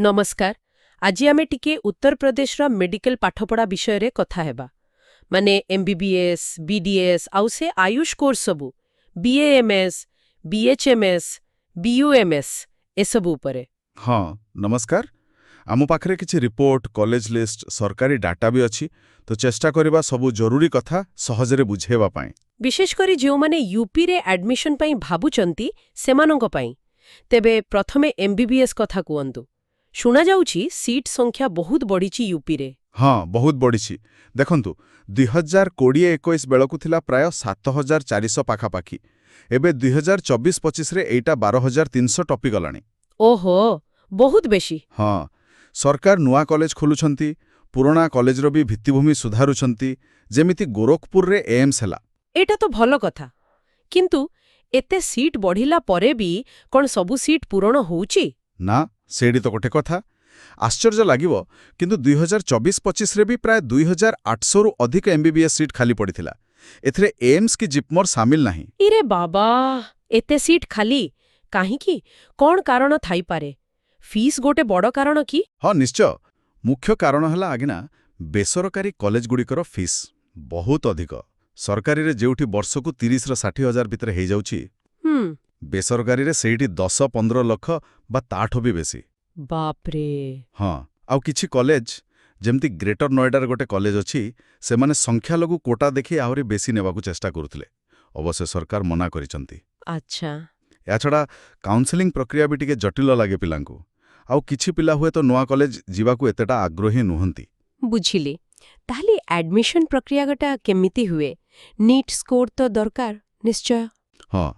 नमस्कार आज आमे टिके उत्तर प्रदेश रा मेडिकल पाठपढ़ा विषय रे कथा हेबा माने एमबीबीएस बीडीएस आउ से आयुष कोर्स सबु बीएएमएस बीएचएमएस बीयूएमएस ए सबु उपरे हाँ नमस्कार आम पाखरे किछि रिपोर्ट कॉलेज लिस्ट सरकारी डाटा भी अछि तो चेष्टा करिबा सबु जरूरी कथा सहजरे बुझेबा पाए विशेष करी जो माने यूपी रे एडमिशन पई भाबुचंती सेमानंग पई तेबे प्रथमे एमबीबीएस कथा कुअंतु शुना जाउछि सीट संख्या बहुत बढिछि यूपी रे हाँ बहुत बढिछि देखंतु 2020-21 बेलकु थिला प्राय 7400 पाखापाखी एबे 2024-25 रे एटा 12300 टपी गलानी ओहो बहुत बेशी हाँ सरकार नुआ कॉलेज खोलुछंती पुराना कॉलेज रो भी भित्तिभूमि सुधारुछंती जेमिति गोरखपुर रे एम्स हला एटा तो भलो कथा किंतु एते सीट बढ़िला परे भी कोन सबु सीट पूरण होउछि ना सेडी तो गोटे कथा आश्चर्य लागिवो किंतु 2024-25 रे भी प्राय 2800 रु अधिक एमबीबीएस सीट खाली पड़िथिला एथरे एम्स की जिपमर शामिल नाही इरे बाबा एते सीट खाली काहे की कोन कारण थाई पारे फीस गोटे बड़ कारण की हाँ निश्चय मुख्य कारण हला आगिना बेसरकारी कॉलेज गुड़िकर फीस बहुत अधिक सरकारी रे जेउठी वर्षकु 30-60 हजार भितर हे जाउछि बेसरकारी रे सेठी 10-15 लाख बा ताठो भी बेसी बाप रे हाँ आउ किछि कॉलेज जेमति ग्रेटर नोएडार गोटे कॉलेज अछि से माने संख्या लगु कोटा देखि आहुरी बेसी नेबाकु चेष्टा करुथिले अवश्य सरकार मना करिसंती अच्छा या छड़ा काउंसलिंग प्रक्रिया भी टिके जटिल लागे पिलांकु आउ किछि पिला हुए तो नुआ कॉलेज जीवाकु एतेटा आग्रही नुहंती बुझिले ताहले एडमिशन प्रक्रिया गटा केमिति हुए नीट स्कोर तो दरकार निश्चय हाँ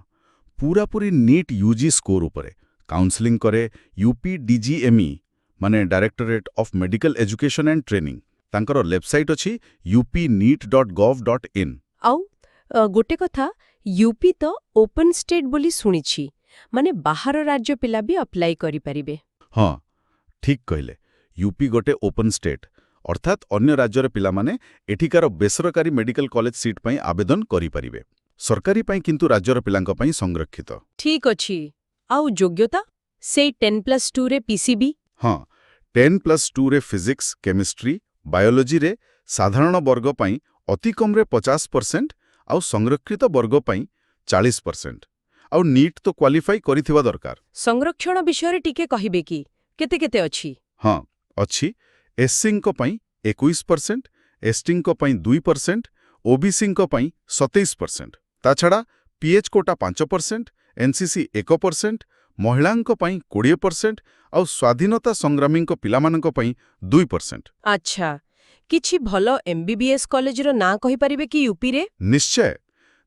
पूरापूरी नीट यूजी स्कोर उपरे काउंसलिंग करे यूपीडीजीएमई माने directorate of medical education and training तांकर वेबसाइट अछि upneet.gov.in आउ गोटे कथा यूपी तो ओपन स्टेट बोली सुनिछि माने बाहर राज्य पिला भी अप्लाई करि परिबे हाँ ठीक कहले यूपी गोटे ओपन स्टेट अर्थात अन्य राज्यर पिला माने एठिकार बेसरकारी मेडिकल कॉलेज सीट पई आवेदन करि परिबे सरकारी पई किंतु राज्यर पिलांक पई संरक्षित ठीक अछि आउ योग्यता से 10+2 रे पीसीबी हाँ 10+2 रे फिजिक्स केमिस्ट्री बायोलॉजी रे साधारण वर्ग पई अति कम रे 50% आउ संरक्षित वर्ग पई 40% आउ नीट तो क्वालिफाई करिथिबा दरकार संरक्षण विषय रे टिके कहिबे की केते केते अछि हाँ अछि एससी को पई 21% एसटी को पई 2% ओबीसी को पई 27% ता छड़ा पीएच कोटा 5% एनसीसी 1% महिलांको पई 20% आउ स्वाधीनता संग्रामी को पिलामानंको पई 2%। अच्छा किछि भलो एमबीबीएस कॉलेज रो ना कहि परिबे कि यूपी रे निश्चय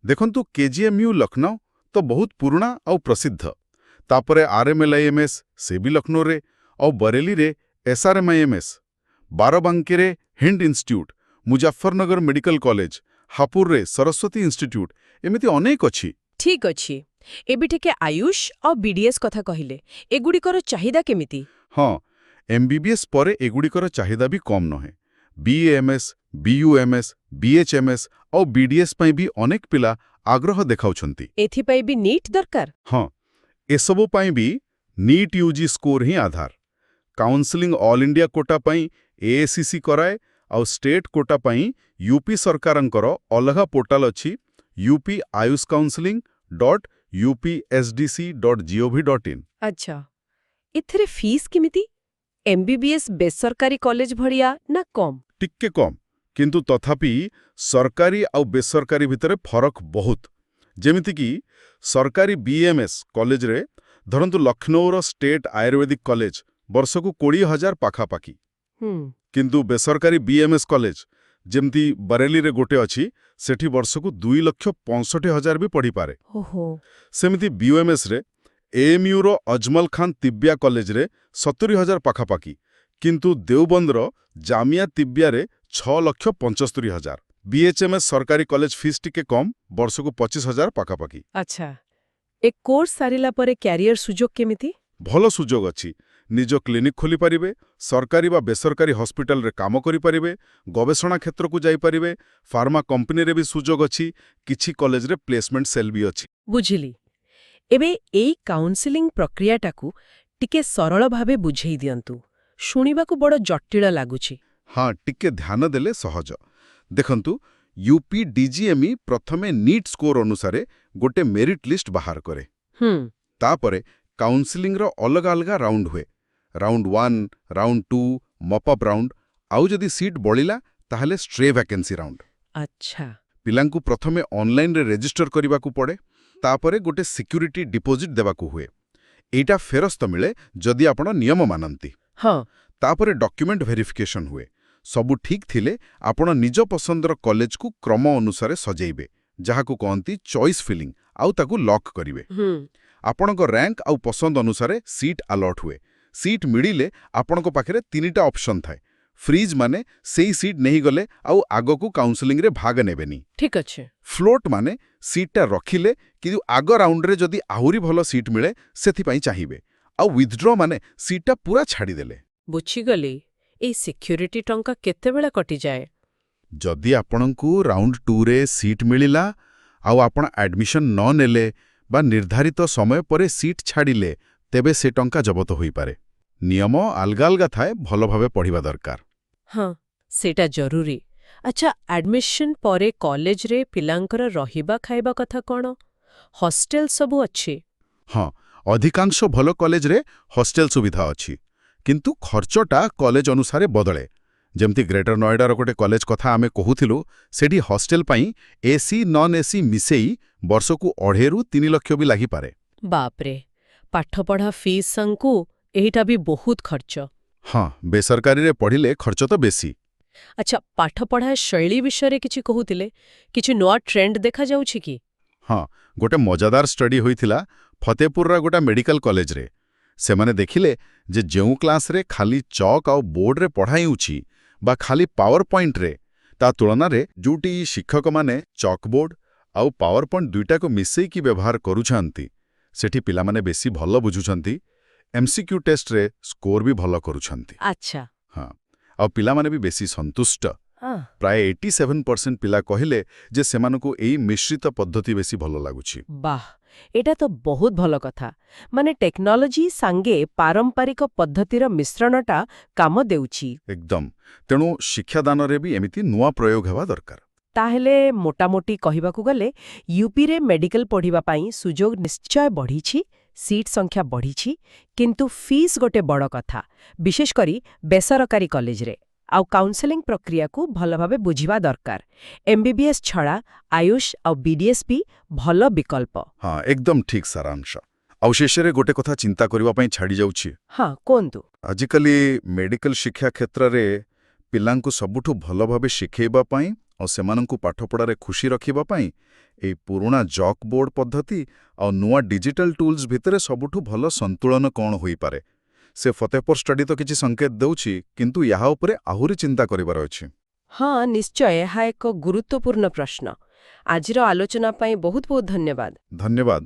देखंतु केजीएमयू लखनऊ तो बहुत पुराना आउ प्रसिद्ध तापरे आरएमएलआईएमएस से भी लखनऊ रे आउ बरेली रे एसआरएमआईएमएस बाराबांकी रे Hind institute Muzaffarnagar medical college Hapur रे सरस्वती इंस्टीट्यूट एमिति अनेक अछि ठीक अछि एबि टिके आयुष और बीडीएस कथा कहिले एगुडिकर चाहिदा केमिति हाँ एमबीबीएस परे एगुडिकर चाहिदा भी कम नहे बीएएमएस बीयूएमएस बीएचएमएस और बीडीएस पई भी अनेक पिला आग्रह देखाउछंती एथि पई भी नीट दरकार हाँ एसबु पई भी नीट यूजी स्कोर ही आधार काउंसलिंग ऑल इंडिया कोटा पई एएसीसी कराए और स्टेट कोटा पई यूपी सरकारंकर अलगा पोर्टल अछि यूपी आयुष काउंसलिंग .upsdc.gov.in अच्छा इथरे फीस केमिति एमबीबीएस बेसरकारी कॉलेज भड़िया ना कम टिक्के कम किंतु तथापि सरकारी और बेसरकारी भितरे फरक बहुत जेमिति कि सरकारी बीएमएस कॉलेज रे धरंतु लखनऊर स्टेट आयुर्वेदिक कॉलेज वर्षकु 20,000 पाखापाखी किंतु बेसरकारी बीएमएस कॉलेज जेमती बरेली रे गोटे अछि सेठी वर्षकु 2,65,000 भी पढ़ी पारे सेमिति बीयूएमएस रे एएमयू रो अजमल खान तिब्बिया कॉलेज रे 70,000 पाखापाखी किंतु देवबंदर जामिया तिब्बिया रे 6,75,000 बीएचएमएस सरकारी कॉलेज फीस टिके कम वर्षकु 25,000 पाखापाखी अच्छा एक कोर्स सारिला परे कैरियर सुजोग केमिति भलो सुजोग अछि निज क्लिनिक खोली पारिबे सरकारी बा बेसरकारी हॉस्पिटल रे काम करि पारिबे गवेषणा क्षेत्र को जाई पारिबे फार्मा कंपनी रे भी सुजोग अछि किछि कॉलेज रे प्लेसमेंट सेल भी अछि बुझिली एबे एई काउंसलिंग प्रक्रियाटाकू ଟିକେ ସରଳ ଭାବେ ବୁଝେଇ ଦିଅନ୍ତୁ। ଶୁଣିବାକୁ ବଡ଼ ଜଟିଳ ଲାଗୁଛି। ହଁ, ଟିକେ ଧ୍ୟାନ ଦେଲେ ସହଜ। ଦେଖନ୍ତୁ, UPDGME ପ୍ରଥମେ ନିଟ୍ ସ୍କୋର ଅନୁସାରେ ଗୋଟେ ମେରିଟ୍ ଲିଷ୍ଟ ବାହାର କରେ। ତାପରେ କାଉନ୍ସିଲିଂର ଅଲଗା ଅଲଗା ରାଉଣ୍ଡ ହୁଏ। ରାଉଣ୍ଡ 1, ରାଉଣ୍ଡ 2, ମପଅପ୍ ରାଉଣ୍ଡ, ଆଉ ଯଦି ସିଟ୍ ବଳିଲା ତାହେଲେ ଷ୍ଟ୍ରେ ଭ୍ୟାକେନ୍ସି ରାଉଣ୍ଡ। ଆଚ୍ଛା। ପିଲାଙ୍କୁ ପ୍ରଥମେ ଅନଲାଇନରେ ରେଜିଷ୍ଟର କରିବାକୁ ପଡ଼େ, ତାପରେ ଗୋଟେ ସିକ୍ୟୁରିଟି ଡିପୋଜିଟ୍ ଦେବାକୁ ହୁଏ। ଏଇଟା ଫେରସ୍ତ ମିଳେ ଯଦି ଆପଣ ନିୟମ ମାନନ୍ତି। ହଁ। ତାପରେ ଡକ୍ୟୁମେଣ୍ଟ ଭେରିଫିକେସନ ହୁଏ। ସବୁ ଠିକ୍ ଥିଲେ ଆପଣ ନିଜ ପସନ୍ଦର କଲେଜକୁ କ୍ରମ ଅନୁସାରେ ସଜେଇବେ, ଯାହାକୁ କହନ୍ତି ଚଏସ୍ ଫିଲିଂ, ଆଉ ତାକୁ ଲକ୍ କରିବେ। ଆପଣଙ୍କ ରାଙ୍କ ଆଉ ପସନ୍ଦ ଅନୁସାରେ ସିଟ୍ ଆଲଟ୍ ହୁଏ। ସିଟ୍ ମିଳିଲେ ଆପଣଙ୍କ ପାଖରେ 3ଟା ଅପସନ୍ ଥାଏ। ଫ୍ରିଜ୍ ମାନେ ସେଇ ସିଟ୍ ନେଇଗଲେ ଆଉ ଆଗକୁ କାଉନ୍ସିଲିଂରେ ଭାଗ ନେବେନି। ଠିକ୍ ଅଛି। ଫ୍ଲୋଟ୍ ମାନେ ସିଟ୍ଟା ରଖିଲେ କିନ୍ତୁ ଆଗ ରାଉଣ୍ଡରେ ଯଦି ଆହୁରି ଭଲ ସିଟ୍ ମିଳେ ସେଥିପାଇଁ ଚାହିଁବେ। ଆଉ ୱିଥଡ୍ର ମାନେ ସିଟ୍ଟା ପୁରା ଛାଡ଼ିଦେଲେ। ବୁଝିଗଲି। ଏଇ ସିକ୍ୟୁରିଟି ଟଙ୍କା କେତେବେଳେ କଟିଯାଏ? ଯଦି ଆପଣଙ୍କୁ ରାଉଣ୍ଡ 2ରେ ସିଟ୍ ମିଳିଲା ଆଉ ଆପଣ ଆଡମିସନ୍ ନ ନେଲେ ବା ନିର୍ଦ୍ଧାରିତ ସମୟ ପରେ ସିଟ୍ ଛାଡ଼ିଲେ, ତେବେ ସେ ଟଙ୍କା ଜବତ ହୋଇପାରେ। ନିୟମ ଅଲଗା ଅଲଗା ଥାଏ, ଭଲ ଭାବେ ପଢ଼ିବା ଦରକାର। ହଁ, ସେଇଟା ଜରୁରୀ। ଆଚ୍ଛା, ଆଡମିସନ୍ ପରେ କଲେଜରେ ପିଲାଙ୍କର ରହିବା ଖାଇବା କଥା କ'ଣ? ହଷ୍ଟେଲ ସବୁ ଅଛି? ହଁ, ଅଧିକାଂଶ ଭଲ କଲେଜରେ ହଷ୍ଟେଲ ସୁବିଧା ଅଛି, କିନ୍ତୁ ଖର୍ଚ୍ଚଟା କଲେଜ ଅନୁସାରେ ବଦଳେ। ଯେମିତି ଗ୍ରେଟର ନଏଡାର ଗୋଟେ କଲେଜ କଥା ଆମେ କହୁଥିଲୁ, ସେଠି ହଷ୍ଟେଲ ପାଇଁ ଏସି ନନ୍ ଏସି ମିଶେଇ ବର୍ଷକୁ 2.5ରୁ 3 ଲକ୍ଷ ବି ଲାଗିପାରେ। ବାପରେ, ପାଠପଢ଼ା ଫିସ୍ ସାଙ୍ଗକୁ ଏଇଟା ବି ବହୁତ ଖର୍ଚ୍ଚ। ହଁ, ବେସରକାରୀରେ ପଢ଼ିଲେ ଖର୍ଚ୍ଚ ତ ବେଶୀ। ଆଚ୍ଛା, ପାଠପଢ଼ା ଶୈଳୀ ବିଷୟରେ କିଛି କହୁଥିଲେ। କିଛି ନୂଆ ଟ୍ରେଣ୍ଡ ଦେଖାଯାଉଛି କି? ହଁ, ଗୋଟେ ମଜାଦାର ଷ୍ଟଡି ହୋଇଥିଲା ଫତେପୁରର ଗୋଟେ ମେଡିକାଲ କଲେଜରେ। ସେମାନେ ଦେଖିଲେ ଯେ ଯେଉଁ କ୍ଲାସରେ ଖାଲି ଚକ୍ ଆଉ ବୋର୍ଡରେ ପଢ଼ା ହେଉଛି ବା ଖାଲି ପାୱାର ପଏଣ୍ଟରେ, ତା ତୁଳନାରେ ଯୋଉଠି ଶିକ୍ଷକମାନେ ଚକ୍‌ବୋର୍ଡ ଆଉ ପାୱାର ପଏଣ୍ଟ ଦୁଇଟାକୁ ମିଶେଇକି ବ୍ୟବହାର କରୁଛନ୍ତି, ସେଠି ପିଲାମାନେ ବେଶୀ ଭଲ ବୁଝୁଛନ୍ତି, MCQ ଟେଷ୍ଟରେ ସ୍କୋର ବି ଭଲ କରୁଛନ୍ତି। ଆଚ୍ଛା। ହଁ, ଆଉ ପିଲାମାନେ ବି ବେଶୀ ସନ୍ତୁଷ୍ଟ। ହଁ। ପ୍ରାୟ 87% ପିଲା କହିଲେ ଯେ ସେମାନଙ୍କୁ ଏଇ ମିଶ୍ରିତ ପଦ୍ଧତି ବେଶୀ ଭଲ ଲାଗୁଛି। ବାଃ, ଏଇଟା ତ ବହୁତ ଭଲ କଥା। ମାନେ ଟେକ୍ନୋଲୋଜି ସାଙ୍ଗେ ପାରମ୍ପରିକ ପଦ୍ଧତିର ମିଶ୍ರಣଟା କାମ ଦେଉଛି। ଏକଦମ। ତେଣୁ ଶିକ୍ଷାଦାନରେ ବି ଏମିତି ନୂଆ ପ୍ରୟୋଗ ହେବା ଦରକାର। ତାହେଲେ ମୋଟାମୋଟି କହିବାକୁ ଗଲେ ୟୁପିରେ ମେଡିକାଲ ପଢ଼ିବା ପାଇଁ ସୁଯୋଗ ନିଶ୍ଚୟ ବଢ଼ିଛି, ସିଟ୍ ସଂଖ୍ୟା ବଢ଼ିଛି, କିନ୍ତୁ ଫିସ୍ ଗୋଟେ ବଡ଼ କଥା, ବିଶେଷ କରି ବେସରକାରୀ କଲେଜରେ। ଆଉ କାଉନ୍ସେଲିଂ ପ୍ରକ୍ରିୟାକୁ ଭଲ ଭାବେ ବୁଝିବା ଦରକାର। MBBS ଛଡ଼ା ଆୟୁଷ ଆଉ BDS ବି ଭଲ ବିକଳ୍ପ। ହଁ, ଏକଦମ ଠିକ୍ ସାରାଂଶ। ଆଉ ଶେଷରେ ଗୋଟେ କଥା ଚିନ୍ତା କରିବା ପାଇଁ ଛାଡ଼ିଯାଉଛି। ହଁ, କୁହନ୍ତୁ। ଆଜିକାଲି ମେଡିକାଲ ଶିକ୍ଷା କ୍ଷେତ୍ରରେ ପିଲାଙ୍କୁ ସବୁଠୁ ଭଲ ଭାବେ ଶିଖେଇବା ପାଇଁ ଆଉ ସେମାନଙ୍କୁ ପାଠପଢ଼ାରେ ଖୁସି ରଖିବା ପାଇଁ ଏଇ ପୁରୁଣା ଜକ୍ ବୋର୍ଡ ପଦ୍ଧତି ଆଉ ନୂଆ ଡିଜିଟାଲ ଟୁଲ୍ସ ଭିତରେ ସବୁଠୁ ଭଲ ସନ୍ତୁଳନ କ'ଣ ହୋଇପାରେ? ସେ ଫତେପୁର ଷ୍ଟଡି ତ କିଛି ସଂକେତ ଦେଉଛି, କିନ୍ତୁ ଏହା ଉପରେ ଆହୁରି ଚିନ୍ତା କରିବାର ଅଛି। ହଁ, ନିଶ୍ଚୟ ଏହା ଏକ ଗୁରୁତ୍ୱପୂର୍ଣ୍ଣ ପ୍ରଶ୍ନ। ଆଜିର ଆଲୋଚନା ପାଇଁ ବହୁତ ବହୁତ ଧନ୍ୟବାଦ। ଧନ୍ୟବାଦ।